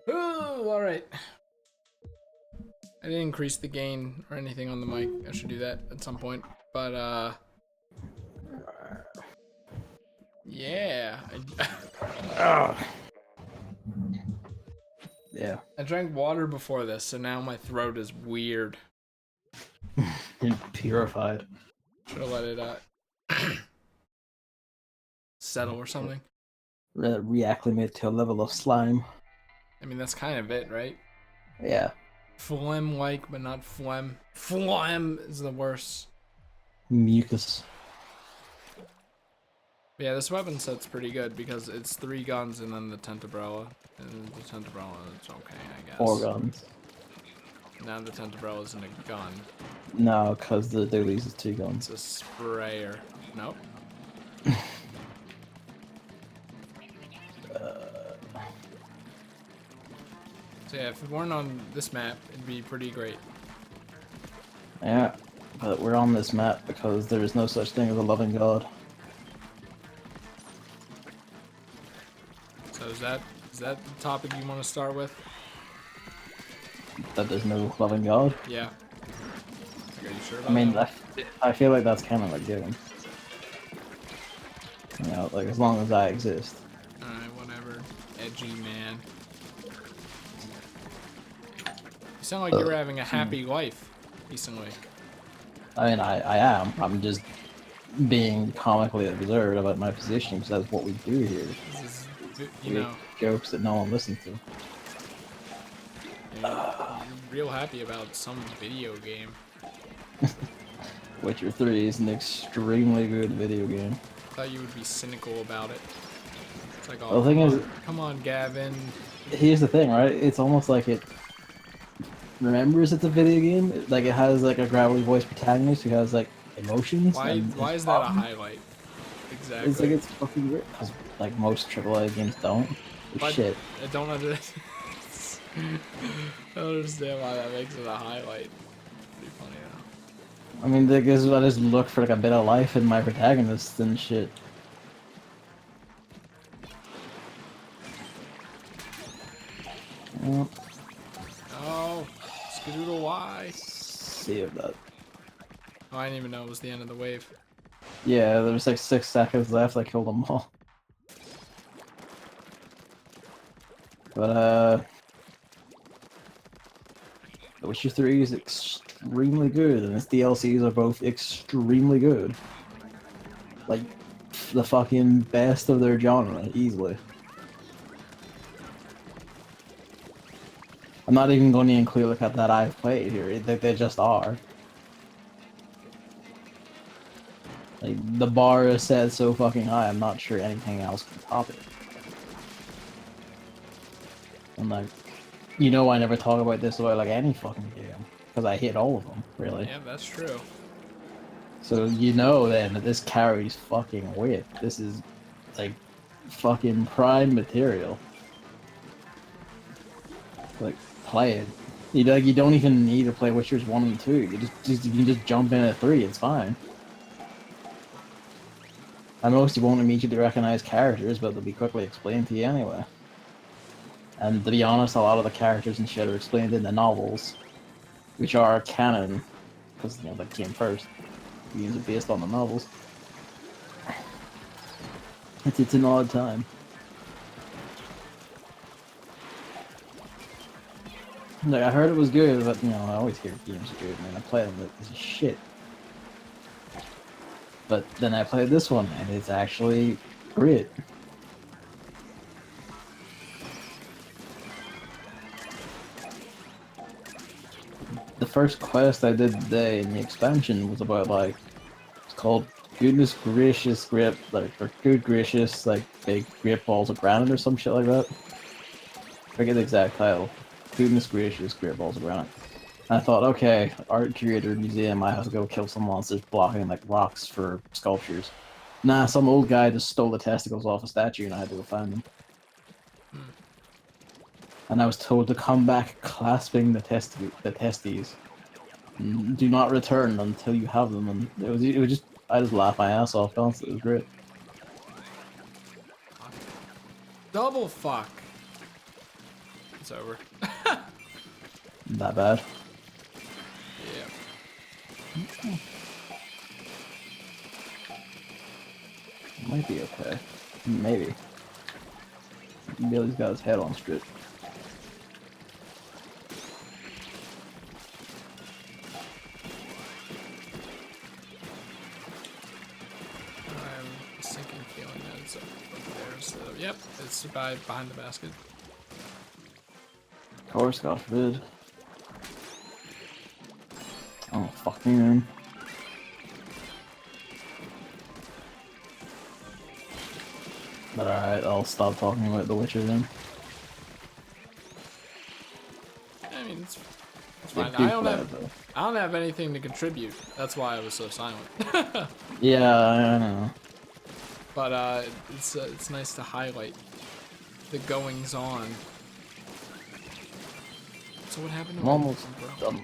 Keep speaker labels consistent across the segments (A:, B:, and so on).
A: Ooh, alright. I didn't increase the gain or anything on the mic. I should do that at some point. But, yeah.
B: Yeah.
A: I drank water before this, so now my throat is weird.
B: You're purified.
A: Should have let it, settle or something.
B: Reacclimate to a level of slime.
A: I mean, that's kind of it, right?
B: Yeah.
A: Phlegm-like, but not phlegm. Phlegm is the worst.
B: Mucus.
A: Yeah, this weapon set's pretty good because it's 3 guns and then the Tentabrella. And the Tentabrella is okay, I guess.
B: 4 guns.
A: Now the Tentabrella isn't a gun.
B: No, because the dualies is 2 guns.
A: It's a sprayer. Nope. So yeah, if it weren't on this map, it'd be pretty great.
B: Yeah, but we're on this map because there is no such thing as a loving god.
A: So is that the topic you want to start with?
B: That there's no loving god?
A: Yeah. Are you sure about
B: I mean,
A: that?
B: I feel like that's kind of like given. You know, like as long as I exist.
A: Alright, whatever. Edgy man. You sound like you're having a happy life, recently.
B: I mean, I am. I'm just being comically observed about my position because that's what we do here.
A: This is,
B: We
A: you
B: make
A: know,
B: jokes that no one listens to.
A: you're real happy about some video game.
B: Witcher 3 is an extremely good video game.
A: I thought you would be cynical about it. It's like,
B: The
A: oh,
B: thing is,
A: come on, Gavin.
B: here's the thing, right? It's almost like it remembers it's a video game. Like it has like a gravelly voice protagonist who has like emotions.
A: Why is that a highlight? Exactly.
B: It's like it's fucking weird because like most AAA games don't. It's
A: But
B: shit.
A: I don't understand. I don't understand why that makes it a highlight. Pretty funny though.
B: I mean, because I just look for like a bit of life in my protagonists and shit. Well,
A: Oh, Skadoodle Y.
B: save that.
A: Oh, I didn't even know it was the end of the wave.
B: Yeah, there's like 6 seconds left. I killed them all. But The Witcher 3 is extremely good, and its DLCs are both extremely good. Like, the fucking best of their genre, easily. I'm not even going to include like that I've played here. They just are. Like the bar is set so fucking high. I'm not sure anything else can top it. And like, you know, I never talk about this about like any fucking game because I hit all of them, really.
A: Yeah, that's true.
B: So you know then that this carries fucking weight. This is like fucking prime material. Like, play it. You don't even need to play Witchers 1 and 2. You can just jump in at 3. It's fine. At most, you won't immediately recognize characters, but they'll be quickly explained to you anyway. And to be honest, a lot of the characters and shit are explained in the novels, which are canon, because you know that came first. The games are based on the novels. It's an odd time. Like, I heard it was good, but, you know, I always hear games are good, man. I play them, but this is shit. But then I played this one, and it's actually great. The first quest I did today in the expansion was about, like, it's called Goodness Gracious Grip, like, or Good Gracious, like, Big Great Balls of Granite or some shit like that. I forget the exact title. Goodness Gracious Great Balls of Granite. And I thought, okay, art curator museum, I have to go kill some monsters blocking like rocks for sculptures. Nah, some old guy just stole the testicles off a statue and I had to go find them. And I was told to come back clasping the testes. Do not return until you have them, and it was just, I just laughed my ass off constantly. It was great.
A: Double fuck. It's over.
B: Not bad.
A: Yeah.
B: Might be okay. Maybe. Billy's got his head on straight.
A: I'm sinking feeling that it's up there. So, yep, it's behind the basket.
B: Of course, God forbid. Oh, fuck me, man. But alright, I'll stop talking about The Witcher then.
A: I mean, it's fine.
B: Good
A: I don't
B: though.
A: have anything to contribute. That's why I was so silent.
B: Yeah, I know.
A: But it's nice to highlight the goings on. So what happened to
B: I'm almost
A: bro?
B: done.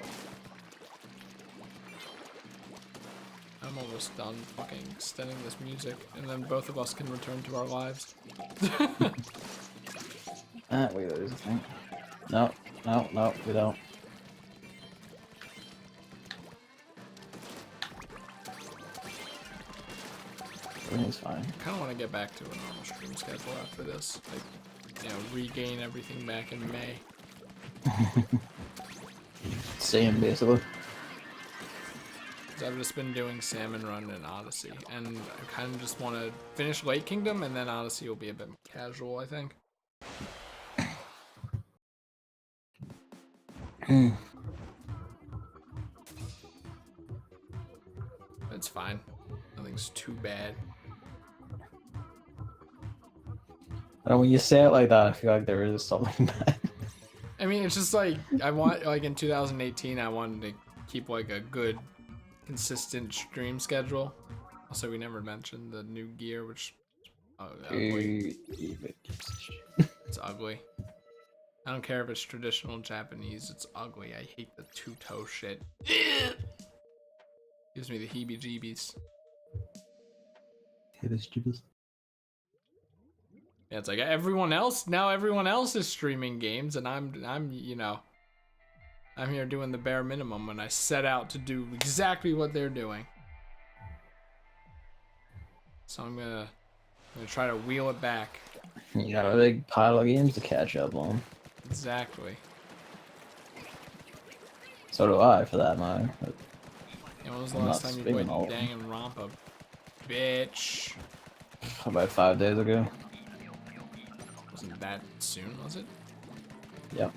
A: I'm almost done fucking extending this music, and then both of us can return to our lives.
B: Wait, there's a thing. No, no, no, we don't. Everything's fine.
A: I kind of want to get back to a normal stream schedule after this. Like, you know, regain everything back in May.
B: Same, basically.
A: I've just been doing Salmon Run and Odyssey, and I kind of just want to finish Lake Kingdom, and then Odyssey will be a bit more casual, I think. It's fine. Nothing's too bad.
B: And when you say it like that, I feel like there is something bad.
A: I mean, it's just like, I want, like in 2018, I wanted to keep like a good, consistent stream schedule. Also, we never mentioned the new gear, which ugly. It's ugly. I don't care if it's traditional Japanese, it's ugly. I hate the two-toe shit. Gives me the heebie-jeebies. Yeah, it's like everyone else, now everyone else is streaming games, and I'm you know, I'm here doing the bare minimum when I set out to do exactly what they're doing. So I'm gonna try to wheel it back.
B: You got a big pile of games to catch up on.
A: Exactly.
B: So do I, for that matter. But
A: Yeah, when was the
B: I'm
A: last
B: not
A: time you
B: streaming
A: played
B: all of them.
A: Danganronpa? Bitch.
B: About 5 days ago.
A: Wasn't that soon, was it?
B: Yep.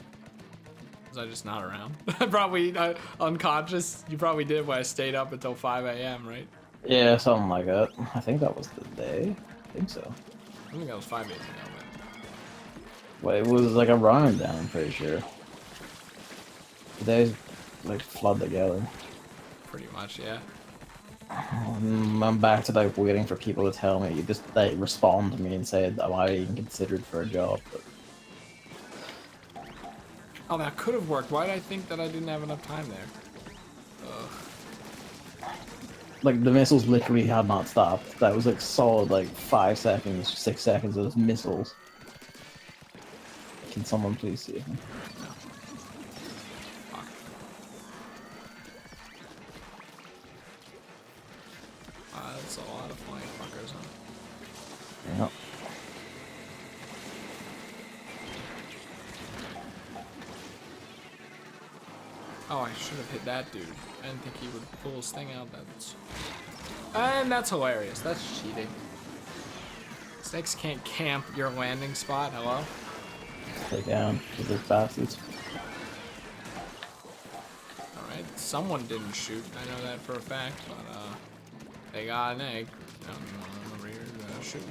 A: Was I just not around? Probably unconscious. You probably did when I stayed up until 5 a.m., right?
B: Yeah, something like that. I think that was the day. I think so.
A: I think that was 5 days ago, but...
B: Well, it was like a round down, I'm pretty sure. The days like flood together.
A: Pretty much, yeah.
B: I'm back to like waiting for people to tell me. You just like respond to me and say, "Am I even considered for a job?" But...
A: Oh, that could have worked. Why did I think that I didn't have enough time there? Ugh.
B: Like the missiles literally had not stopped. That was like solid like 5 seconds, 6 seconds of missiles. Can someone please see me?
A: Fuck. That's a lot of flying fuckers, huh?
B: Yep.
A: Oh, I should have hit that dude. I didn't think he would pull his thing out. And that's hilarious. That's cheating. Snakes can't camp your landing spot. Hello?
B: Stay down, with those bastards.
A: Alright, someone didn't shoot. I know that for a fact, but they got an egg. I'm over here shooting.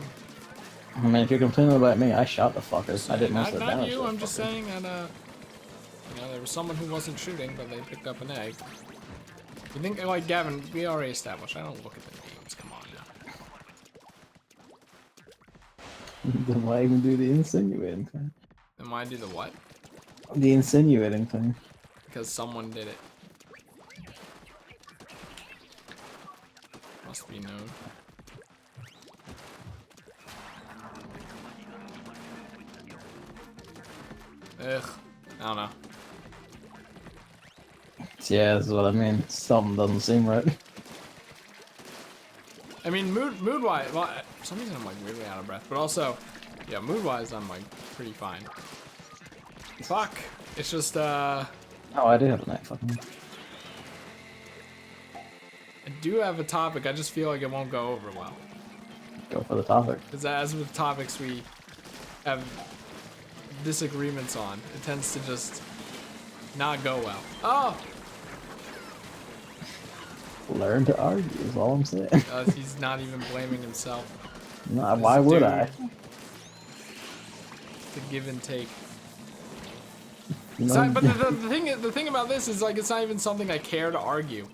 B: I mean, if you're complaining about me, I shot the fuckers. I did most of the damage.
A: Not you,
B: to
A: I'm
B: the
A: just
B: fuckers.
A: saying that, you know, there was someone who wasn't shooting, but they picked up an egg. You think, like, Gavin, we already established, I don't look at the names, come on now.
B: Then why even do the insinuating thing?
A: Then why do the what?
B: The insinuating thing.
A: Because someone did it. Must be known. Ugh. I don't know.
B: Yeah, that's what I mean. Something doesn't seem right.
A: I mean, mood-wise, well, for some reason I'm like weirdly out of breath, but also, yeah, mood-wise I'm like pretty fine. Fuck. It's just,
B: Oh, I do have a knife. Fucking.
A: I do have a topic, I just feel like it won't go over well.
B: Go for the topic.
A: Because as with topics we have disagreements on, it tends to just not go well. Oh!
B: Learn to argue is all I'm saying.
A: He's not even blaming himself.
B: Nah, why would I?
A: The give and take.
B: No,
A: But the thing about this is like it's not even something I care to argue.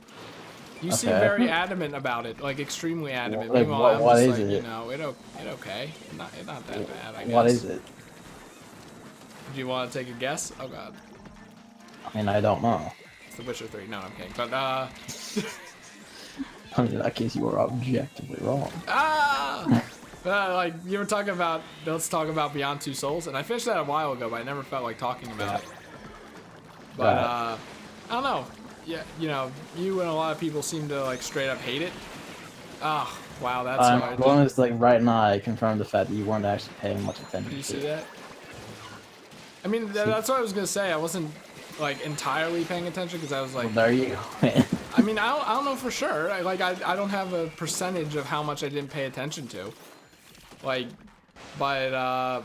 A: You seem very adamant about it, like extremely adamant.
B: Like,
A: Meanwhile,
B: what
A: I'm
B: is
A: just like,
B: it?
A: you know, it okay. It's not that bad, I guess.
B: What is it?
A: Do you want to take a guess? Oh god.
B: I mean, I don't know.
A: It's The Witcher 3. No, I'm kidding. But
B: I mean, in that case, you were objectively wrong.
A: like you were talking about, let's talk about Beyond Two Souls, and I finished that a while ago, but I never felt like talking about it. But I don't know. Yeah, you know, you and a lot of people seem to like straight up hate it. Oh, wow, that's hard.
B: One is like right now, I confirmed the fact that you weren't actually paying much attention.
A: Did you see that? I mean, that's what I was gonna say. I wasn't like entirely paying attention because I was like,
B: Well, there you go.
A: I mean, I don't know for sure. I don't have a percentage of how much I didn't pay attention to. Like, but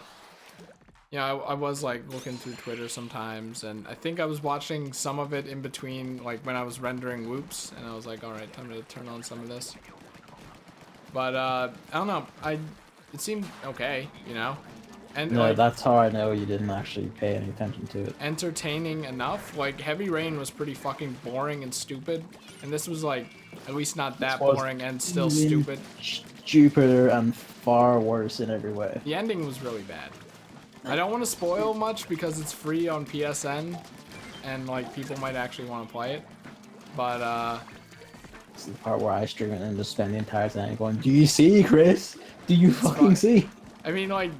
A: you know, I was like looking through Twitter sometimes, and I think I was watching some of it in between, like when I was rendering whoops, and I was like, all right, time to turn on some of this. But I don't know. It seemed okay, you know. And
B: no,
A: like,
B: that's how I know you didn't actually pay any attention to it.
A: entertaining enough. Like Heavy Rain was pretty fucking boring and stupid, and this was like at least not that boring and still stupid.
B: Stupider and far worse in every way.
A: The ending was really bad. I don't want to spoil much because it's free on PSN, and like people might actually want to play it. But
B: this is the part where I stream it and just spend the entire time going, "Do you see, Chris? Do you fucking see?"
A: I mean, like,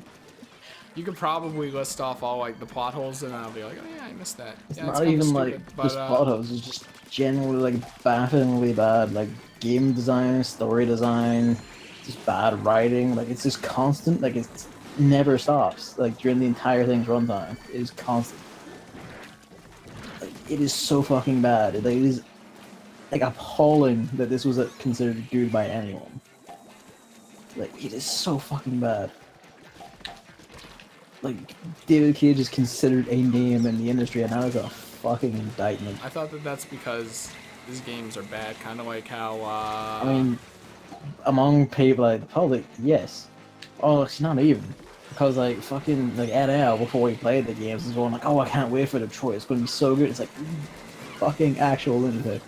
A: you could probably list off all like the plot holes, and I'll be like, "Oh yeah, I missed that."
B: It's
A: Yeah,
B: not even
A: stupid,
B: like
A: but,
B: just plot holes. It's just generally like bafflingly bad, like game design, story design, just bad writing. Like it's just constant. Like it's never stops. Like during the entire thing's runtime, it is constant. Like, it is so fucking bad. It is like appalling that this was considered good by anyone. Like it is so fucking bad. Like David Cage is considered a name in the industry, and that is a fucking indictment.
A: I thought that that's because these games are bad, kind of like how.
B: I mean, among people like the public, yes. Oh, it's not even. Because like fucking like Ed L before we played the games was going like, oh, I can't wait for Detroit. It's gonna be so good. It's like fucking actual lunatic.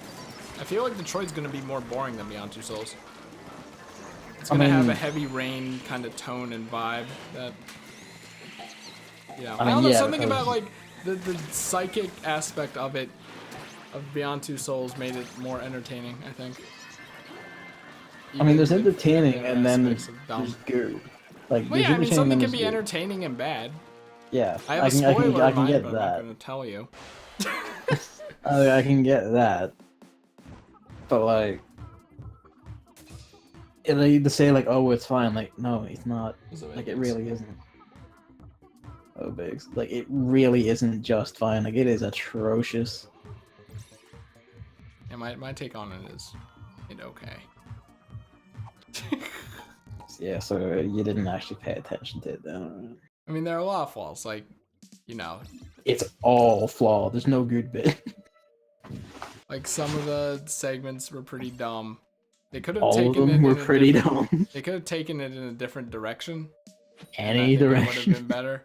A: I feel like Detroit's gonna be more boring than Beyond Two Souls. It's gonna have a Heavy Rain kind of tone and vibe that. Yeah, I don't know, something about like the psychic aspect of it, of Beyond Two Souls, made it more entertaining, I think.
B: I mean, there's entertaining and then there's good. Like,
A: well, yeah, I mean, something can be entertaining and bad.
B: Yeah,
A: I have a spoiler
B: I can get
A: but
B: that.
A: I'm not gonna tell you.
B: I can get that, but like, to say like, oh, it's fine. Like, no, it's not. Like, it really isn't. Oh, Biggs. Like, it really isn't just fine. Like, it is atrocious.
A: Yeah, my take on it is, okay.
B: Yeah, so you didn't actually pay attention to it then.
A: I mean, there are a lot of flaws, like, you know.
B: It's all flawed. There's no good bit.
A: Like, some of the segments were pretty dumb. They could have
B: all
A: taken
B: of them
A: it
B: were pretty dumb.
A: They could have taken it in a different direction.
B: Any direction
A: would have been better.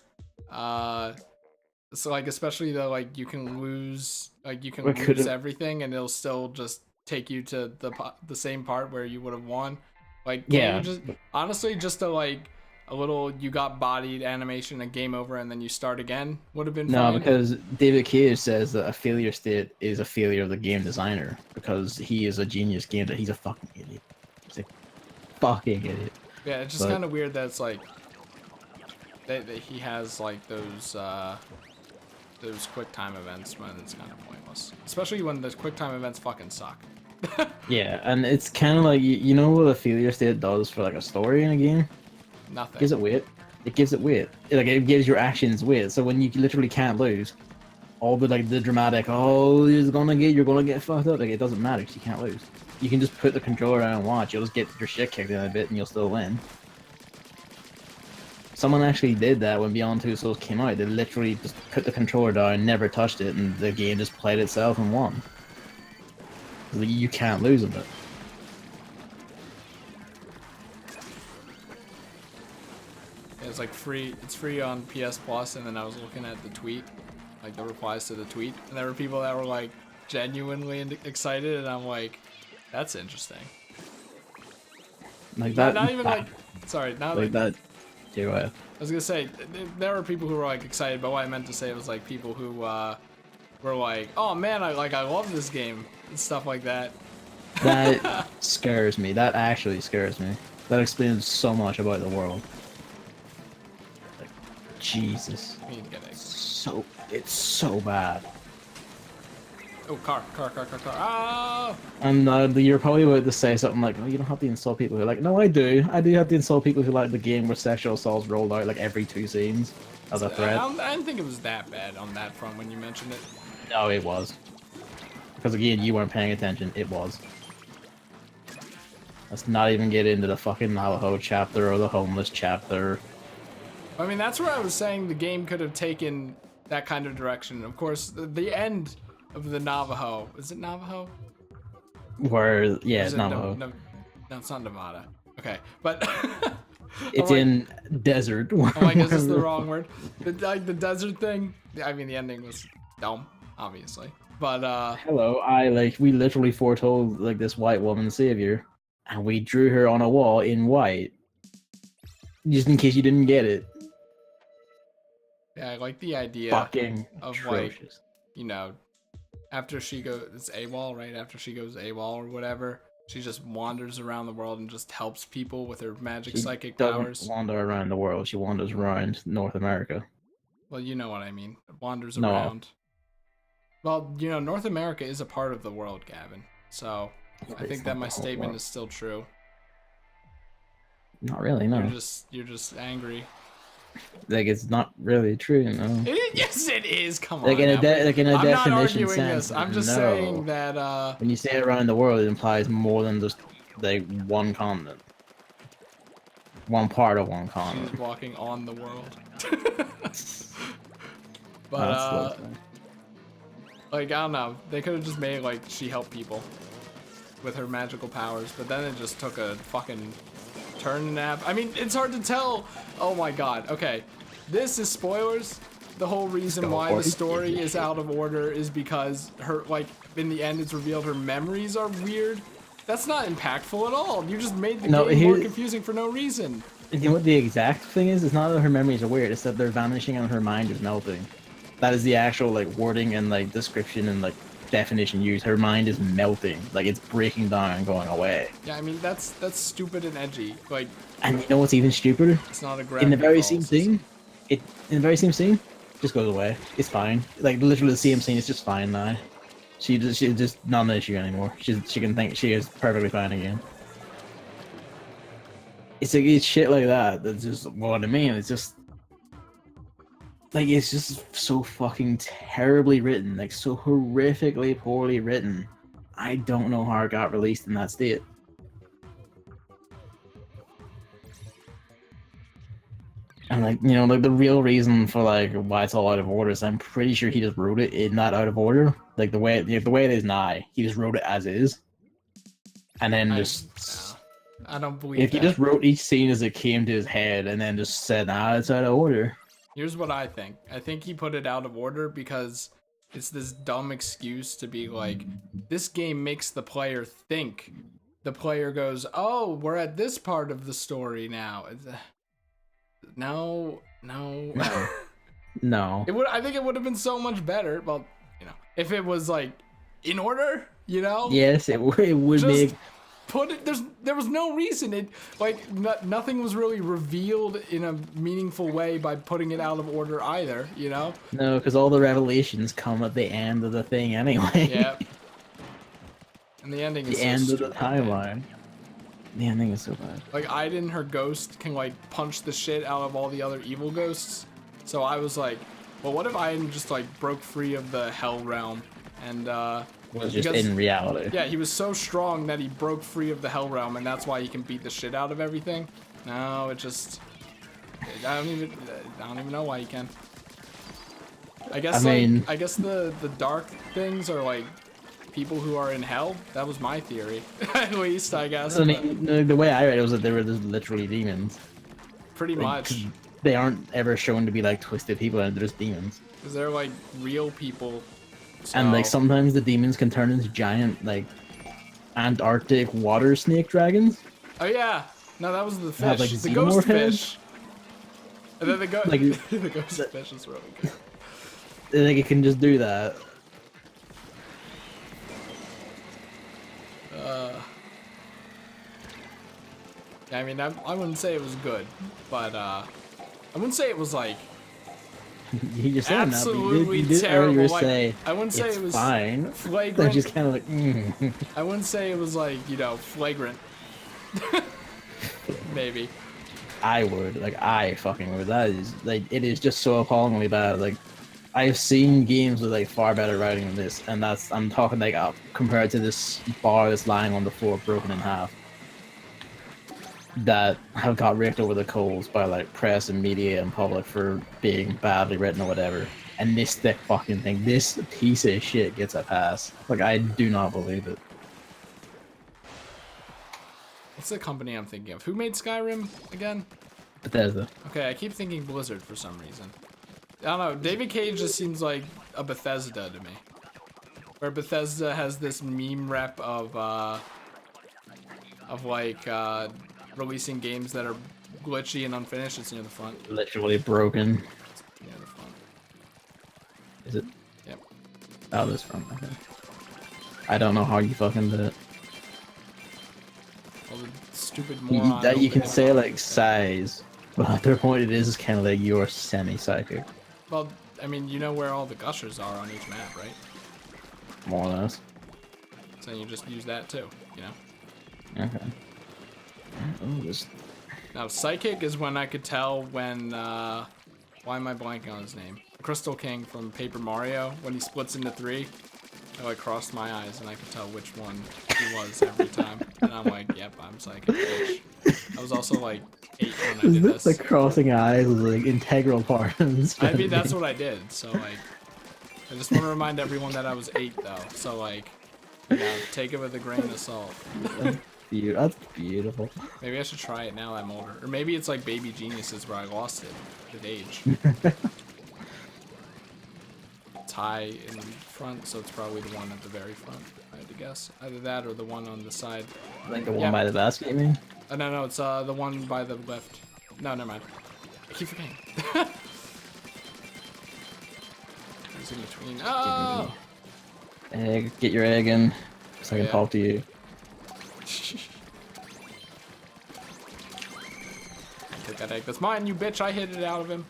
A: So like, especially though, like you can lose everything, and it'll still just take you to the same part where you would have won. Like,
B: yeah,
A: just honestly, just a like a little you got bodied animation and game over, and then you start again would have been fine.
B: No, because David Cage says that a failure state is a failure of the game designer because he is a genius game that he's a fucking idiot. He's a fucking idiot.
A: Yeah, it's just kind of weird that it's like that he has like those those quick time events when it's kind of pointless, especially when the quick time events fucking suck.
B: Yeah, and it's kind of like you know what a failure state does for like a story in a game?
A: Nothing.
B: It gives it weight. It gives it weight. It gives your actions weight. So when you literally can't lose, all the like the dramatic, oh, you're gonna get fucked up. Like it doesn't matter because you can't lose. You can just put the controller down and watch. You'll just get your shit kicked in a bit, and you'll still win. Someone actually did that when Beyond Two Souls came out. They literally just put the controller down, never touched it, and the game just played itself and won. Like, you can't lose in it.
A: It's like free. It's free on PS Plus, and then I was looking at the tweet, like the replies to the tweet, and there were people that were like genuinely excited, and I'm like, that's interesting.
B: Like that.
A: Not even like, sorry, not like
B: that. I
A: was gonna say there were people who were like excited, but what I meant to say was like people who were like, oh man, I love this game and stuff like that.
B: That scares me. That actually scares me. That explains so much about the world. Like, Jesus. It's so bad.
A: Oh, car. Ah!
B: And you're probably about to say something like, "Oh, you don't have to insult people who like." No, I do. I do have to insult people who like the game where sexual assault's rolled out like every 2 scenes as a threat.
A: I didn't think it was that bad on that front when you mentioned it.
B: No, it was. Because again, you weren't paying attention. It was. Let's not even get into the fucking Navajo chapter or the homeless chapter.
A: I mean, that's where I was saying the game could have taken that kind of direction. Of course, the end of the Navajo. Is it Navajo?
B: Where, yeah, it's Navajo.
A: No, it's not Nevada. Okay, but
B: it's in desert.
A: Oh, I guess it's the wrong word. Like the desert thing. I mean, the ending was dumb, obviously. But
B: hello, we literally foretold like this white woman savior, and we drew her on a wall in white, just in case you didn't get it.
A: Yeah, I like the idea
B: Fucking
A: of
B: atrocious.
A: like, you know, after she goes, it's AWOL, right? After she goes AWOL or whatever, she just wanders around the world and just helps people with her magic psychic powers.
B: She doesn't wander around the world. She wanders around North America.
A: Well, you know what I mean. Wanders
B: No.
A: around. Well, you know, North America is a part of the world, Gavin. So I think that my statement is still true.
B: Not really, no.
A: You're just angry.
B: Like, it's not really true, you know.
A: Yes, it is. Come on.
B: Like in a
A: I'm not
B: definition
A: arguing
B: sense.
A: this. I'm just
B: no.
A: saying that.
B: When you say around the world, it implies more than just like one continent, one part of one continent.
A: She's walking on the world. But
B: Oh,
A: like I don't know. They could have just made like she helped people with her magical powers, but then it just took a fucking turn and a half. I mean, it's hard to tell. Oh my god. Okay, this is spoilers. The whole reason why the story is out of order is because her, like, in the end, it's revealed her memories are weird. That's not impactful at all. You just made the game more confusing for no reason.
B: You know what the exact thing is? It's not that her memories are weird. It's that they're vanishing and her mind is melting. That is the actual like wording and like description and like definition used. Her mind is melting, like it's breaking down and going away.
A: Yeah, I mean that's stupid and edgy. Like,
B: and you know what's even stupider?
A: It's not a
B: in the very same scene. Just goes away. It's fine. Like literally the same scene is just fine now. She's just not an issue anymore. She can think she is perfectly fine again. It's like it's shit like that. That's just what I mean. It's just like it's just so fucking terribly written, like so horrifically poorly written. I don't know how it got released in that state. And like, you know, like the real reason for like why it's all out of order is I'm pretty sure he just wrote it in that out of order. Like the way it is now, he just wrote it as is. And then
A: I don't believe
B: if he just wrote each scene as it came to his head and then just said, it's out of order.
A: Here's what I think. I think he put it out of order because it's this dumb excuse to be like, this game makes the player think. The player goes, oh, we're at this part of the story now. No.
B: No.
A: I think it would have been so much better. Well, you know, if it was like in order, you know.
B: Yes, it would make
A: put it. There was no reason. It like nothing was really revealed in a meaningful way by putting it out of order either. You know?
B: No, because all the revelations come at the end of the thing anyway.
A: Yeah. And the ending is
B: The
A: so
B: end
A: stupid,
B: of the
A: man.
B: timeline. The ending is so bad.
A: Like Aiden, her ghost, can like punch the shit out of all the other evil ghosts. So I was like, well, what if Aiden just like broke free of the hell realm and
B: Was just in reality.
A: yeah, he was so strong that he broke free of the hell realm, and that's why he can beat the shit out of everything. No, it just I don't even know why he can. I guess I guess the dark things are like people who are in hell. That was my theory, at least I guess.
B: I mean, the way I read it was that they were just literally demons.
A: Pretty much.
B: They aren't ever shown to be like twisted people, and they're just demons.
A: Because they're like real people. So...
B: And like sometimes the demons can turn into giant like Antarctic water snake dragons.
A: Oh yeah, no, that was the fish.
B: Have, like,
A: the ghost
B: xenomorph heads?
A: fish. And then the
B: Like,
A: the ghost fish is really good.
B: Like it can just do that.
A: Yeah, I mean, I wouldn't say it was good, but I wouldn't say it was like
B: You're saying
A: absolutely
B: that, but you did
A: terrible.
B: earlier
A: Like,
B: say
A: I wouldn't say
B: it's
A: it was
B: fine.
A: flagrant.
B: They're just kind of like.
A: I wouldn't say it was like, you know, flagrant. Maybe.
B: I would, like, I fucking would. That is, like, it is just so appallingly bad. Like, I've seen games with, like, far better writing than this, and that's, I'm talking, like, compared to this bar that's lying on the floor, broken in half, that have got raked over the coals by, like, press and media and public for being badly written or whatever. And this thick fucking thing, this piece of shit gets a pass. Like, I do not believe it.
A: What's the company I'm thinking of? Who made Skyrim again?
B: Bethesda.
A: Okay, I keep thinking Blizzard for some reason. I don't know. David Cage just seems like a Bethesda to me. Where Bethesda has this meme rep of like releasing games that are glitchy and unfinished. It's near the front.
B: Literally broken.
A: It's near the front.
B: Is it?
A: Yep.
B: Oh, this front. Okay. I don't know how you fucking did it.
A: All the stupid moron.
B: That you can say like size, but the point it is kind of like you're semi-psychic.
A: Well, I mean, you know where all the gushers are on each map, right?
B: More or less.
A: So you just use that too, you know?
B: Okay. Oh, this...
A: Now, psychic is when I could tell when, why am I blanking on his name? Crystal King from Paper Mario, when he splits into 3, I like crossed my eyes and I could tell which one he was every time. And I'm like, yep, I'm psychic, bitch. I was also like 8 when I did this.
B: The crossing eyes was like integral part of this.
A: I mean, that's what I did, so like, I just want to remind everyone that I was 8 though, so like, you know, take it with a grain of salt.
B: That's beautiful.
A: Maybe I should try it now that I'm older. Or maybe it's like Baby Geniuses where I lost it with age. It's high in front, so it's probably the one at the very front, I had to guess. Either that or the one on the side.
B: Like the one by the basket, you mean?
A: No, it's the one by the left. No, never mind. I keep forgetting. It's in between. Oh!
B: Egg, get your egg in, so I can talk to you.
A: Take that egg. That's mine, you bitch. I hit it out of him.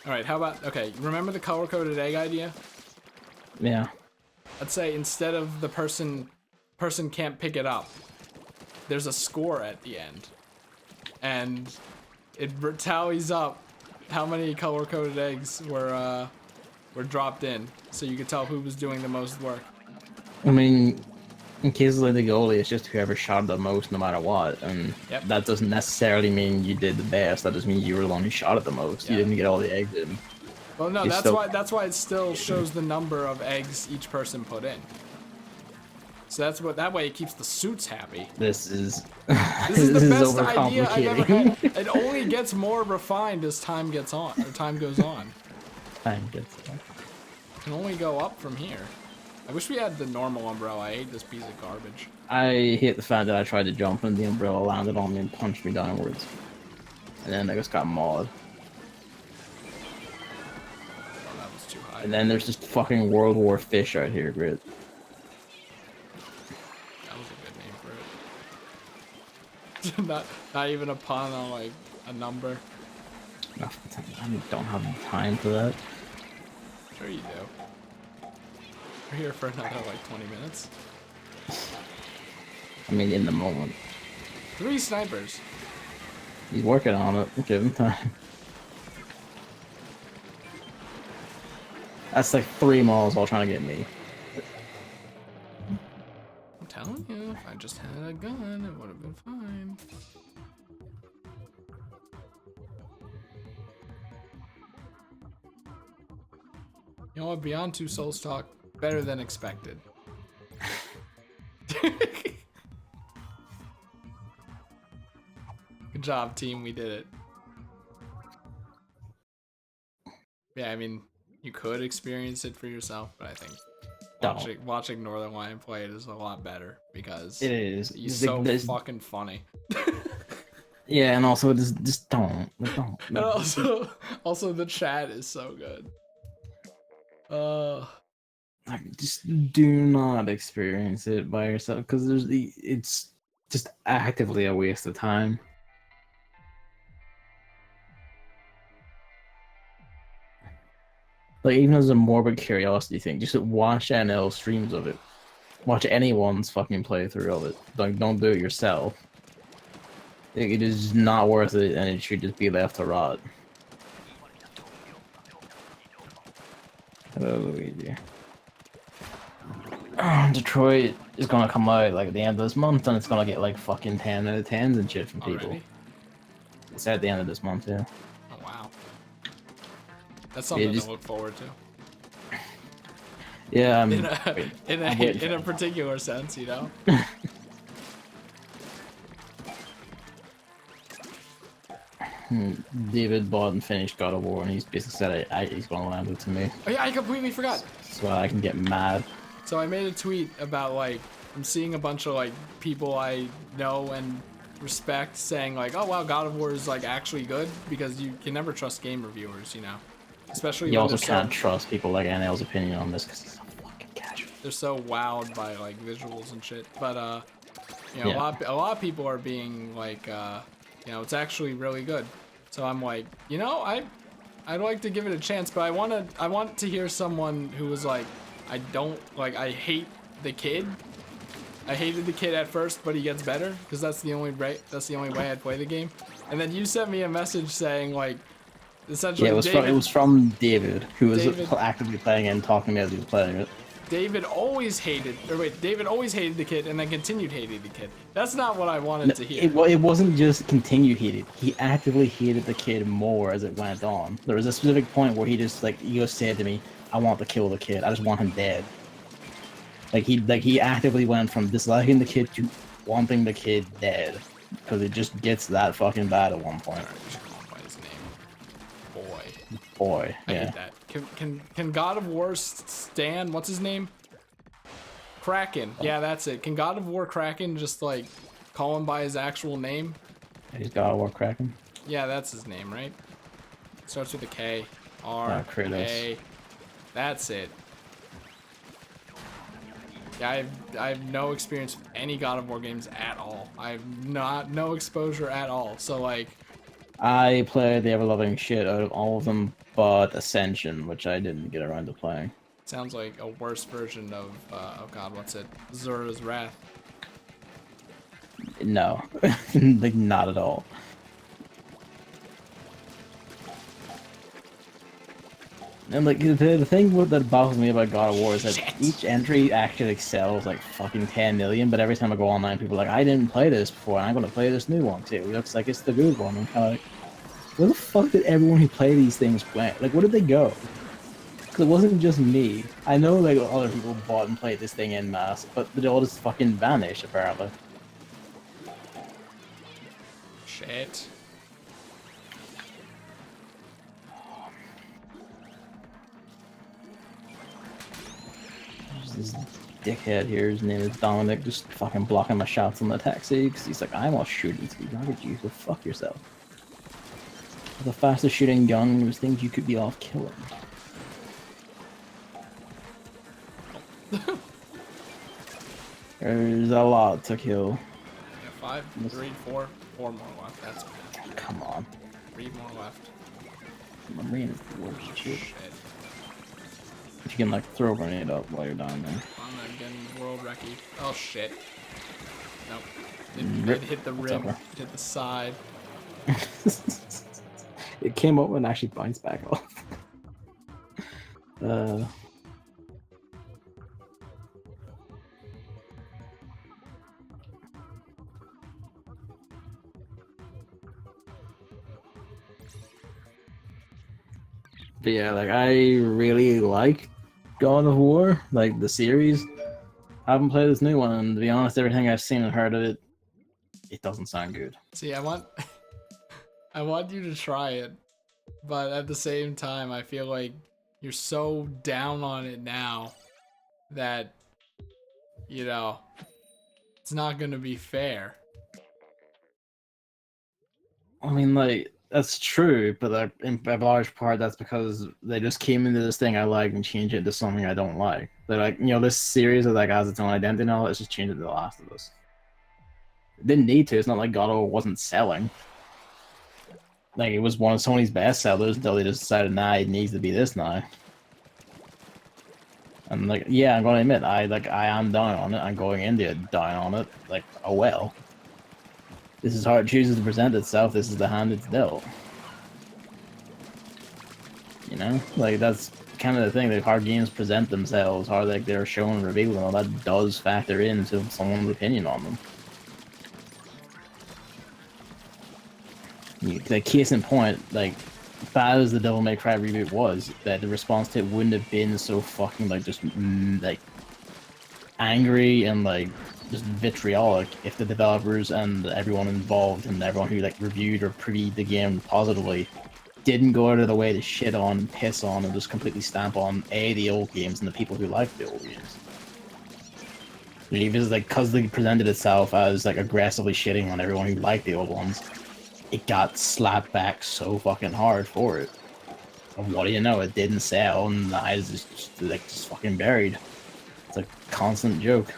A: Alright, how about... Okay, remember the color-coded egg idea?
B: Yeah.
A: Let's say instead of the person can't pick it up, there's a score at the end. And it tallies up how many color-coded eggs were dropped in. So you could tell who was doing the most work.
B: I mean, in cases like the goalie, it's just whoever shot the most no matter what. And that doesn't necessarily mean you did the best. That just means you were the one who shot it the most. You didn't get all the eggs in.
A: Well, no, that's why it still shows the number of eggs each person put in. So that way it keeps the suits happy.
B: This is
A: the best idea I've ever had. It only gets more refined as time gets on, or time goes on.
B: Time gets on.
A: It can only go up from here. I wish we had the normal umbrella. I hate this piece of garbage.
B: I hate the fact that I tried to jump and the umbrella landed on me and punched me downwards. And then I just got mauled.
A: Oh, that was too high.
B: And then there's just fucking World War Fish right here, Grit.
A: That was a good name for it. not even a pun on like a number.
B: I don't have time for that.
A: Sure you do. We're here for another like 20 minutes.
B: I mean, in the moment.
A: 3 snipers.
B: He's working on it. Give him time. That's like 3 malls all trying to get me.
A: I'm telling you, if I just had a gun, it would have been fine. You know what? Beyond Two Souls talk, better than expected. Good job, team. We did it. Yeah, I mean, you could experience it for yourself, but I think watching Northern Lion play it is a lot better because
B: it is.
A: He's so fucking funny.
B: Yeah, and also just don't.
A: And also the chat is so good.
B: Just do not experience it by yourself because it's just actively a waste of time. Like, even as a morbid curiosity thing, just watch NL streams of it. Watch anyone's fucking playthrough of it. Like, don't do it yourself. It is not worth it, and it should just be left to rot. Hello, Luigi. Detroit is gonna come out like at the end of this month, and it's gonna get like fucking 10 out of 10s and shit from people.
A: Already?
B: It's at the end of this month, yeah.
A: Oh wow. That's something to look forward to.
B: Yeah,
A: in a particular sense, you know.
B: David bought and finished God of War, and he's basically said he's gonna land it to me.
A: Oh yeah, I completely forgot.
B: So I can get mad.
A: So I made a tweet about like I'm seeing a bunch of like people I know and respect saying like, oh wow, God of War is like actually good, because you can never trust game reviewers, you know. Especially
B: you also can't trust people like NL's opinion on this because he's a fucking casual.
A: They're so wowed by like visuals and shit. But you know, yeah. a lot of people are being like you know, it's actually really good. So I'm like, you know, I'd like to give it a chance, but I want to hear someone who was like, I hate the kid. I hated the kid at first, but he gets better because that's the only way I'd play the game. And then you sent me a message saying like, essentially,
B: yeah, it was from David, who was actively playing it and talking to me as he was playing it.
A: David always hated the kid and then continued hating the kid. That's not what I wanted to hear.
B: It wasn't just continued hated. He actively hated the kid more as it went on. There was a specific point where he just said to me, "I want to kill the kid. I just want him dead." He actively went from disliking the kid to wanting the kid dead because it just gets that fucking bad at one point.
A: By his name,
B: boy.
A: I hate that. Can God of War stand? What's his name? Kraken. Yeah, that's it. Can God of War Kraken just like call him by his actual name?
B: He's God of War Kraken.
A: Yeah, that's his name, right? Starts with a K. R A. That's it. Yeah, I have no experience with any God of War games at all. I have no exposure at all. So like,
B: I played the ever-loving shit out of all of them but Ascension, which I didn't get around to playing.
A: Sounds like a worse version of oh god, what's it? Zura's Wrath.
B: No, like not at all. And like the thing that bothers me about God of War is that each entry actually excels like fucking 10 million, but every time I go online, people are like, I didn't play this before, and I'm gonna play this new one too. It looks like it's the good one. I'm kind of like, where the fuck did everyone who played these things went? Like, where did they go? Because it wasn't just me. I know like other people bought and played this thing en masse, but they all just fucking vanished apparently.
A: Shit.
B: This dickhead here, his name is Dominic, just fucking blocking my shots on the taxi because he's like, I want shooting speed. Why would you go fuck yourself? The fastest shooting gun was things you could be off killing. There's a lot to kill.
A: Yeah, 5, 3, 4, 4 more left. That's bad.
B: Come on.
A: 3 more left.
B: Marine is the worst shit.
A: Shit.
B: If you can like throw a grenade up while you're down there.
A: I'm not getting world wrecky. Oh shit. Nope.
B: Rip.
A: It hit the rim. It hit the side.
B: It came up and actually bounced back off. But yeah, like I really like God of War, like the series. I haven't played this new one, and to be honest, everything I've seen and heard of it, it doesn't sound good.
A: See, I want I want you to try it, but at the same time, I feel like you're so down on it now that, you know, it's not gonna be fair.
B: I mean, like, that's true, but like, in a large part, that's because they just came into this thing I like and changed it to something I don't like. They're like, this series is like has its own identity now. Let's just change it to The Last of Us. It didn't need to. It's not like God of War wasn't selling. Like, it was one of Sony's best sellers until they just decided, nah, it needs to be this now. And like, yeah, I'm gonna admit, I am down on it. I'm going into it down on it. Like, oh well. This is how it chooses to present itself. This is the hand it's dealt. You know, like that's kind of the thing. Like how games present themselves, how like they're shown and revealed, and all that does factor into someone's opinion on them. Like case in point, like bad as the Devil May Cry reboot was, that the response to it wouldn't have been so fucking like just like angry and like just vitriolic if the developers and everyone involved and everyone who like reviewed or previewed the game positively didn't go out of the way to shit on and piss on and just completely stamp on the old games and the people who liked the old games. It's like because they presented itself as like aggressively shitting on everyone who liked the old ones, it got slapped back so fucking hard for it. And what do you know? It didn't sell, and the eyes just fucking buried. It's a constant joke.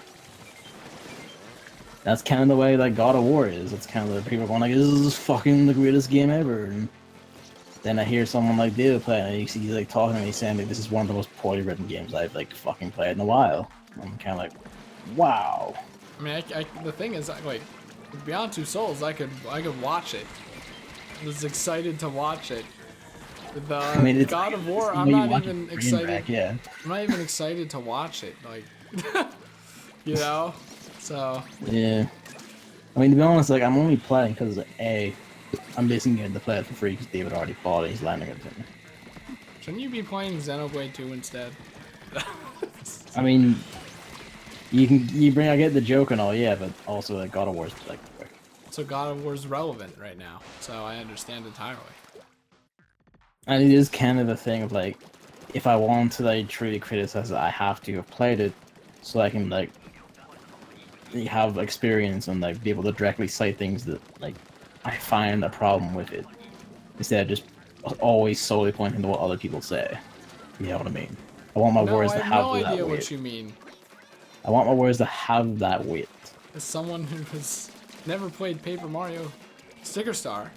B: That's kind of the way like God of War is. It's kind of the people going like, "This is fucking the greatest game ever." And then I hear someone like David play, and he's like talking to me, saying like, "This is one of the most poorly written games I've like fucking played in a while." I'm kind of like, "Wow."
A: I mean, the thing is, like, Beyond Two Souls, I could watch it. I was excited to watch it. The
B: I mean,
A: God of War, I'm not even excited.
B: Back, yeah.
A: I'm not even excited to watch it. Like, you know. So
B: yeah, I mean to be honest, like I'm only playing because I'm basically getting to play it for free because David already bought it. He's lending it to me.
A: Shouldn't you be playing Xenoblade 2 instead?
B: I mean, I get the joke and all, yeah, but also like God of War's like quick.
A: So God of War's relevant right now, so I understand entirely.
B: And it is kind of a thing of like, if I want to like truly criticize it, I have to have played it, so I can like have experience and like be able to directly cite things that like I find a problem with it, instead of just always solely pointing to what other people say. You know what I mean? I want my words to have that weight.
A: No idea what you mean.
B: I want my words to have that weight.
A: As someone who has never played Paper Mario Sticker Star,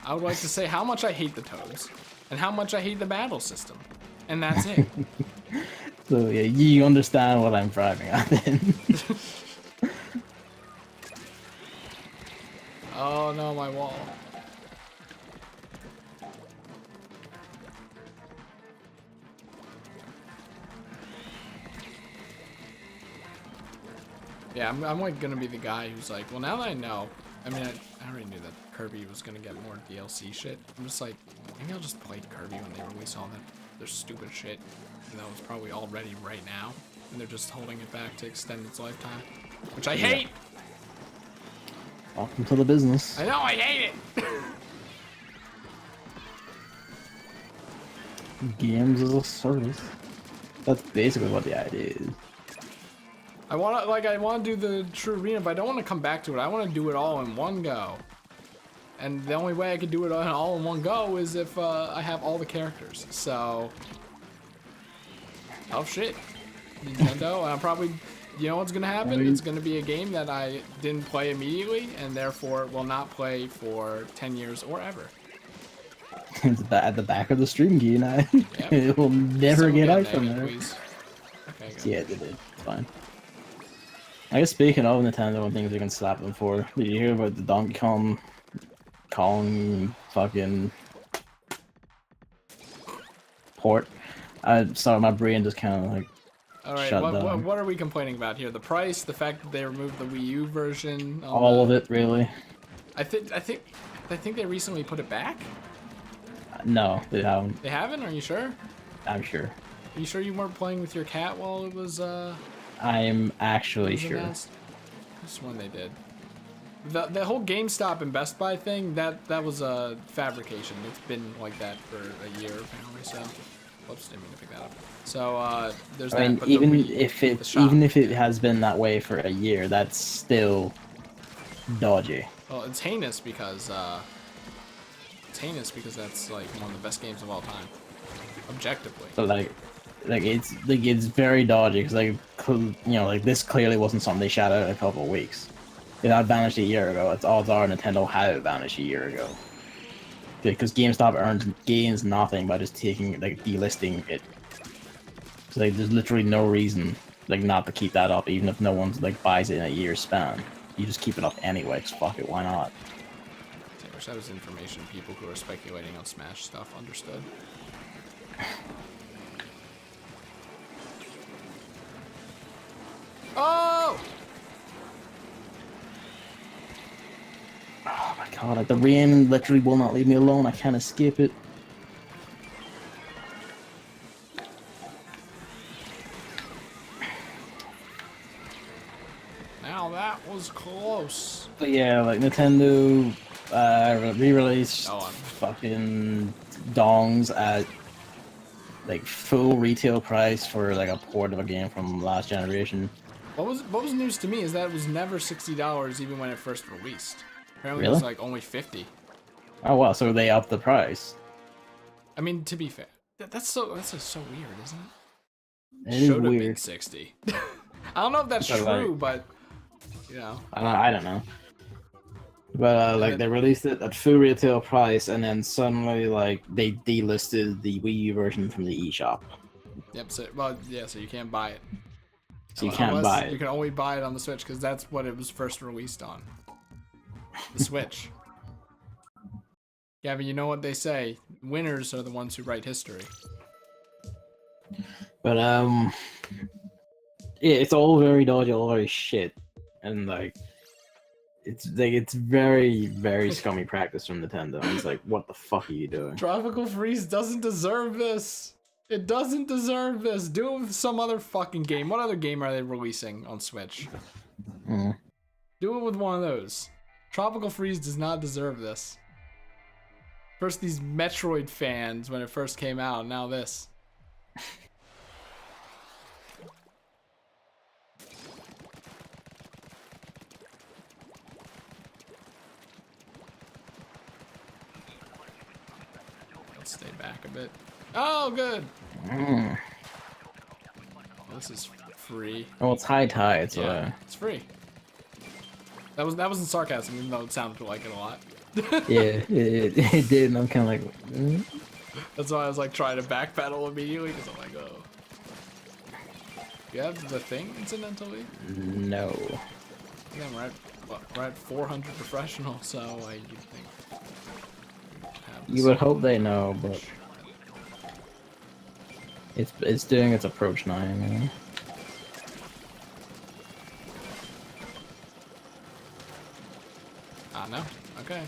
A: I would like to say how much I hate the Toads and how much I hate the battle system, and that's it.
B: So yeah, you understand what I'm driving at then.
A: Oh no, my wall. Yeah, I'm like gonna be the guy who's like, well, now that I know, I mean, I already knew that Kirby was gonna get more DLC shit. I'm just like, maybe I'll just play Kirby when they release all their stupid shit. And that was probably all ready right now, and they're just holding it back to extend its lifetime, which I hate.
B: Welcome to the business.
A: I know, I hate it.
B: Games as a service. That's basically what the idea is.
A: I want to do the true arena, but I don't want to come back to it. I want to do it all in one go. And the only way I could do it all in one go is if I have all the characters. So, oh shit. Nintendo. And I'm probably, you know what's gonna happen? It's gonna be a game that I didn't play immediately, and therefore will not play for 10 years or ever.
B: It's at the back of the stream key now.
A: Yep.
B: It will never get out from there.
A: Please. Okay, good.
B: Yeah, it did. It's fine. I guess speaking of Nintendo and things we can slap them for, did you hear about the Donkey Kong fucking port? Sorry, my brain just kind of like
A: Alright,
B: shut down.
A: what are we complaining about here? The price, the fact that they removed the Wii U version?
B: All of it, really.
A: I think they recently put it back?
B: No, they haven't.
A: They haven't? Are you sure?
B: I'm sure.
A: Are you sure you weren't playing with your cat while it was,
B: I'm actually sure.
A: announced? This one they did. The whole GameStop and Best Buy thing, that was a fabrication. It's been like that for a year apparently, so whoops, didn't mean to pick that up. So there's that.
B: I mean,
A: But
B: even if it has been that way for a year, that's still dodgy.
A: Well, it's heinous because that's like one of the best games of all time, objectively.
B: So it's very dodgy because this clearly wasn't something they shot out in a couple of weeks. If that vanished a year ago, it's odds are Nintendo had it vanished a year ago. Because GameStop gains nothing by just delisting it. So there's literally no reason not to keep that up, even if no one buys it in a year's span. You just keep it up anyway. Cause fuck it, why not?
A: I wish that was information people who are speculating on Smash stuff understood. Oh!
B: Oh my god, the rain literally will not leave me alone. I can't escape it.
A: Now that was close.
B: But yeah, Nintendo re-released
A: Oh,
B: fucking dongs at full retail price for a port of a game from last generation.
A: What was news to me is that it was never $60 even when it first released. Apparently
B: Really?
A: it was only 50.
B: Oh wow, so they upped the price.
A: I mean, to be fair, that's just so weird, isn't it?
B: It is
A: Should have been
B: weird.
A: 60. I don't know if that's
B: So,
A: true, but you know.
B: I don't know. But they released it at full retail price, and then suddenly they delisted the Wii U version from the eShop.
A: Yep. So so you can't buy it.
B: So you can't buy it.
A: You can only buy it on the Switch because that's what it was first released on. The Switch. Gavin, you know what they say? Winners are the ones who write history.
B: But yeah, it's all very dodgy, all very shit, and it's very, very scummy practice from Nintendo. And it's what the fuck are you doing?
A: Tropical Freeze doesn't deserve this. It doesn't deserve this. Do it with some other fucking game. What other game are they releasing on Switch? Do it with one of those. Tropical Freeze does not deserve this. First these Metroid fans when it first came out, now this. Let's stay back a bit. Oh, good. This is free.
B: Oh, it's high tide, so
A: Yeah, it's free. That wasn't sarcasm, even though it sounded like it a lot.
B: yeah, it did, and I'm kind of
A: That's why I was trying to backpedal immediately because I'm oh. You have the thing, incidentally?
B: no.
A: Yeah, we're at 400 professional, so you'd think.
B: You would hope they know, but it's doing its approach now.
A: No? Okay.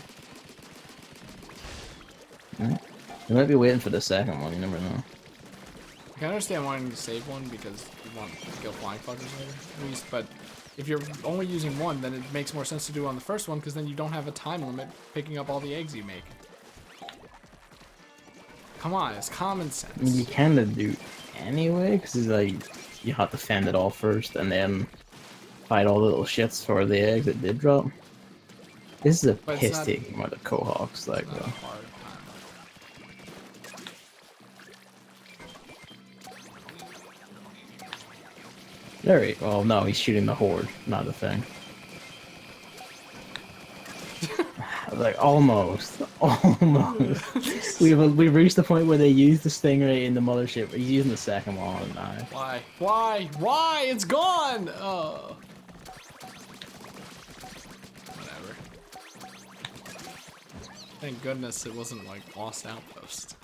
B: You might be waiting for the second one, you never know.
A: I can understand wanting to save one because you want to kill flying fuckers later, at least, but if you're only using one, then it makes more sense to do it on the first one because then you don't have a time limit picking up all the eggs you make. Come on, it's common sense.
B: I mean, you kind of do anyway, because it's you have to fend it all first and then fight all the little shits for the eggs that did drop. This is a piss taking by the Cohawks, though. Very well. No, he's shooting the horde, not the thing. Like almost, almost. We've reached the point where they use the stingray in the mothership. He's using the second one now.
A: Why? Why? Why? It's gone! Oh. Whatever. Thank goodness it wasn't like Lost Outpost.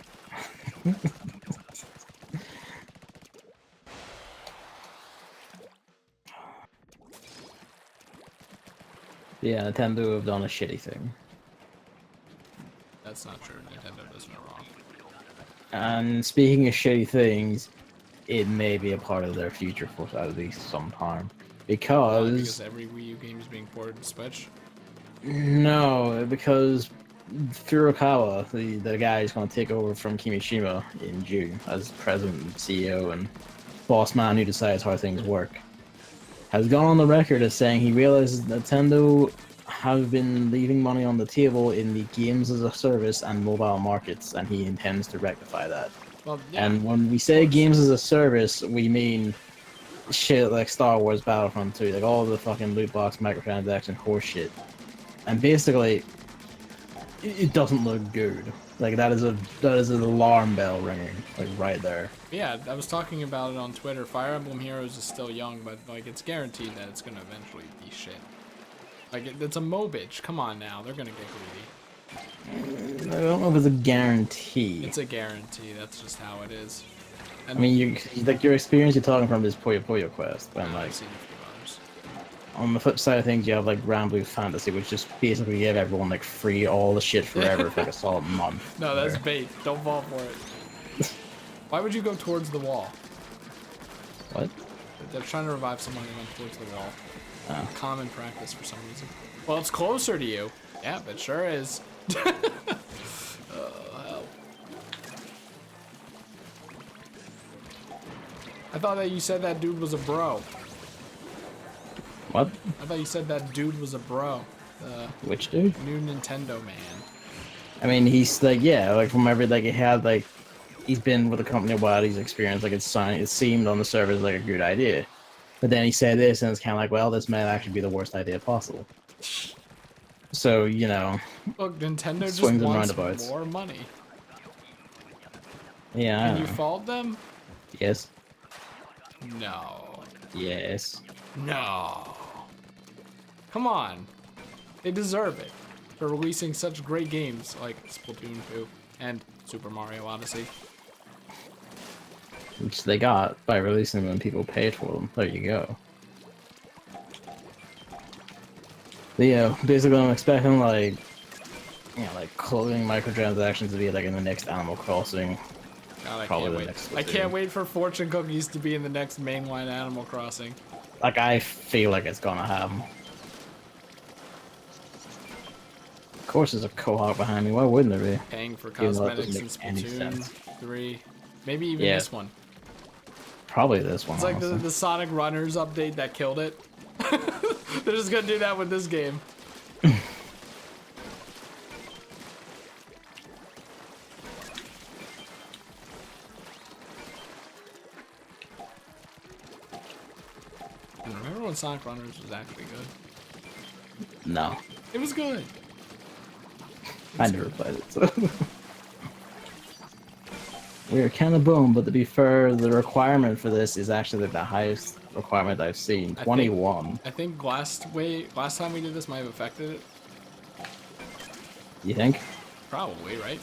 B: Yeah, Nintendo have done a shitty thing.
A: That's not true. Nintendo does no wrong.
B: And speaking of shitty things, it may be a part of their future for at least some time.
A: Why?
B: Because
A: Because every Wii U game is being ported to Switch?
B: no, because Furukawa, the guy who's going to take over from Kimishima in June as president and CEO and boss man who decides how things work, has gone on the record as saying he realizes Nintendo have been leaving money on the table in the games as a service and mobile markets, and he intends to rectify that.
A: Well, yeah.
B: And when we say games as a service, we mean shit like Star Wars Battlefront 2, like all the fucking loot box microtransaction horseshit. And basically, it doesn't look good. Like that is an alarm bell ringing, like right there.
A: Yeah, I was talking about it on Twitter. Fire Emblem Heroes is still young, but like it's guaranteed that it's gonna eventually be shit. Like it's a mobage. Come on now, they're gonna get greedy.
B: I don't know if it's a guarantee.
A: It's a guarantee. That's just how it is. And
B: I mean, like your experience you're talking from is Puyo Puyo Quest, but like
A: I've seen a few others.
B: on the flip side of things, you have like Grand Blue Fantasy, which just basically gave everyone like free all the shit forever for like a solid month.
A: No, that's bait. Don't fall for it. Why would you go towards the wall?
B: What?
A: They're trying to revive someone who went towards the wall.
B: Oh.
A: Common practice for some reason. Well, it's closer to you. Yeah, it sure is. Oh, hell. I thought that you said that dude was a bro.
B: What?
A: I thought you said that dude was a bro.
B: Which dude?
A: New Nintendo man.
B: I mean, he's like, yeah, like from every like he had like, he's been with the company a while. He's experienced like it seemed on the surface like a good idea, but then he said this, and it's kind of like, well, this may actually be the worst idea possible. So you know,
A: Look, Nintendo just
B: swings and
A: wants
B: roundabouts.
A: more money.
B: Yeah. I
A: Can
B: don't
A: you
B: know.
A: fault them?
B: Yes.
A: No.
B: Yes.
A: No. Come on. They deserve it for releasing such great games like Splatoon 2 and Super Mario Odyssey.
B: Which they got by releasing them and people paid for them. There you go. But yeah, basically I'm expecting like, you know, like clothing microtransactions to be like in the next Animal Crossing.
A: God, I
B: Probably
A: can't
B: the
A: wait.
B: next
A: I can't
B: Splatoon.
A: wait for fortune cookies to be in the next mainline Animal Crossing.
B: Like I feel like it's gonna happen. Of course there's a Cohort behind me, why wouldn't there be?
A: Paying for
B: Even though that
A: cosmetics in
B: doesn't make any
A: Splatoon
B: sense.
A: 3. Maybe even
B: Yeah.
A: this one.
B: Probably this one,
A: It's like the
B: honestly.
A: Sonic Runners update that killed it. They're just gonna do that with this game. And remember when Sonic Runners was actually good?
B: No.
A: It was good.
B: I never played it, so. We're kind of boom, but to be fair, the requirement for this is actually the highest requirement I've seen. 21.
A: I think last time we did this might have affected it.
B: You think?
A: Probably, right?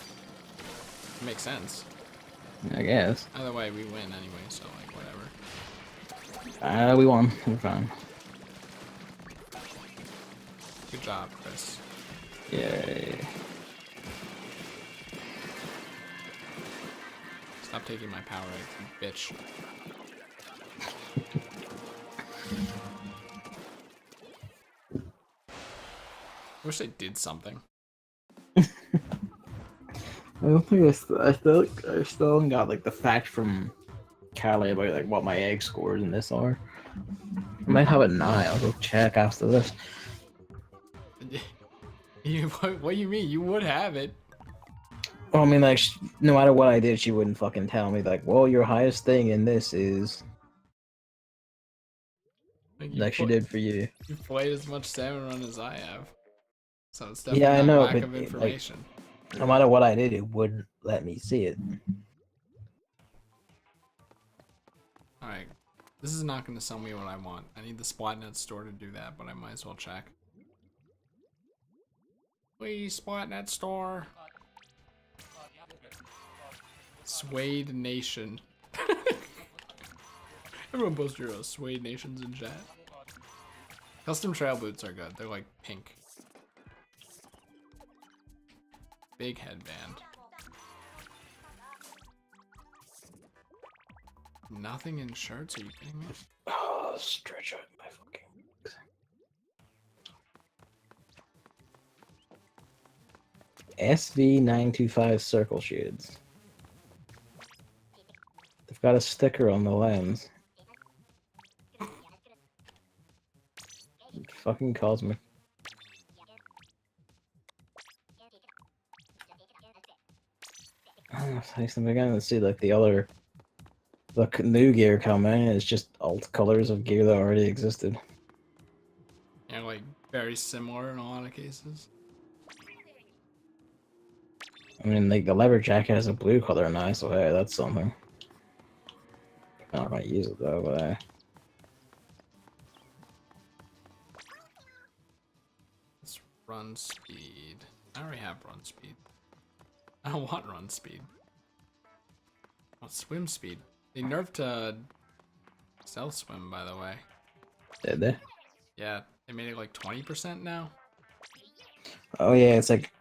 A: Makes sense.
B: I guess.
A: Either way, we win anyway, so like whatever.
B: We won. We're fine.
A: Good job, Chris.
B: Yay.
A: Stop taking my power, you bitch. I wish they did something.
B: I don't think I still haven't got like the fact from Callie about like what my egg scores in this are. I might have it now. I'll go check after this.
A: What do you mean? You would have it.
B: Well, I mean, like, no matter what I did, she wouldn't fucking tell me like, well, your highest thing in this is
A: Like
B: like she did for you.
A: you played as much Salmon Run as I have. So it's
B: Yeah,
A: definitely
B: I
A: not
B: know,
A: lack
B: but
A: of
B: it, like,
A: information.
B: no matter what I did, it wouldn't let me see it.
A: Alright. This is not going to sell me what I want. I need the Splatnet store to do that, but I might as well check. Please, Splatnet store. Suede Nation. Everyone post your Suede Nations in chat. Custom trail boots are good. They're like pink. Big headband. Nothing in shirts? Are you kidding me?
B: Oh, stretch out my fucking legs. SV925 circle shades. They've got a sticker on the lens. Fucking cosmic. I'm beginning to see like the new gear coming. It's just alt colors of gear that already existed.
A: Yeah, like very similar in a lot of cases.
B: I mean, like the leather jacket has a blue color now, so hey, that's something. I'm not gonna use it though, but
A: Let's run speed. I already have run speed. I don't want run speed. I want swim speed. They nerfed stealth swim, by the way.
B: did they?
A: Yeah, they made it like 20% now.
B: Oh yeah, it's like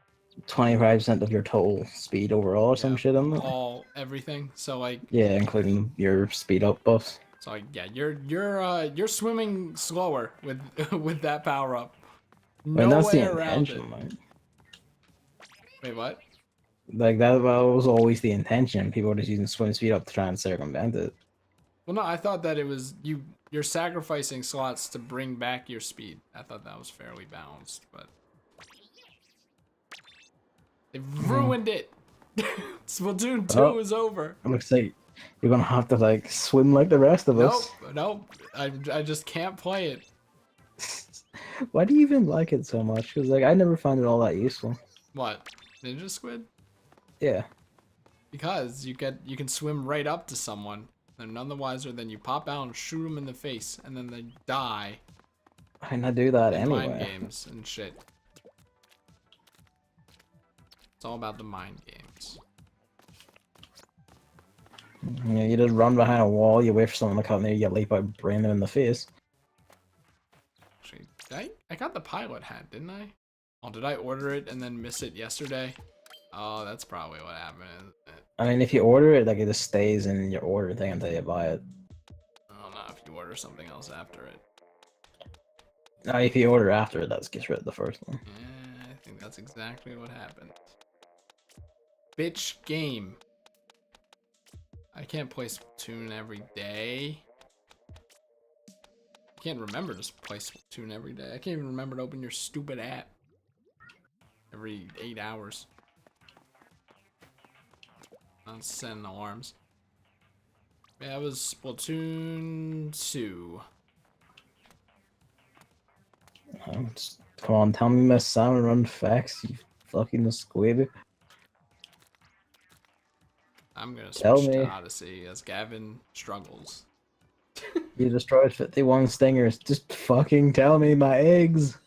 B: 25% of your total speed overall or some shit on it.
A: All everything. So like
B: Yeah, including your speed up buffs.
A: so like yeah, you're swimming slower with with that power up.
B: I mean,
A: No
B: that's the
A: way around it.
B: intention, right?
A: Wait, what?
B: Like that was always the intention. People were just using swim speed up to try and circumvent it.
A: Well, no, I thought that it was you're sacrificing slots to bring back your speed. I thought that was fairly balanced, but they've ruined it. Splatoon 2 is over.
B: It looks like you're gonna have to like swim like the rest of us.
A: Nope. I just can't play it.
B: Why do you even like it so much? Because like I never found it all that useful.
A: What? Ninja Squid?
B: Yeah.
A: Because you can swim right up to someone. They're none the wiser. Then you pop out and shoot them in the face, and then they die.
B: I not do that
A: in
B: anyway.
A: Mind games and shit. It's all about the mind games.
B: Yeah, you just run behind a wall, you wait for someone to come near, you leap out, brain them in the face.
A: Actually, I got the pilot hat, didn't I? Oh, did I order it and then miss it yesterday? Oh, that's probably what happened. Isn't it?
B: I mean, if you order it, like it just stays in your order thing until you buy it.
A: I don't know if you order something else after it.
B: No, if you order after it, that gets rid of the first one.
A: Yeah, I think that's exactly what happened. Bitch game. I can't play Splatoon every day. I can't remember to play Splatoon every day. I can't even remember to open your stupid app every 8 hours. I'll send alarms. Yeah, it was Splatoon 2.
B: Come on, tell me my Salmon Run facts, you fucking squid.
A: I'm gonna
B: Tell
A: switch
B: me.
A: to Odyssey as Gavin struggles.
B: You destroyed 51 stingers. Just fucking tell me my eggs.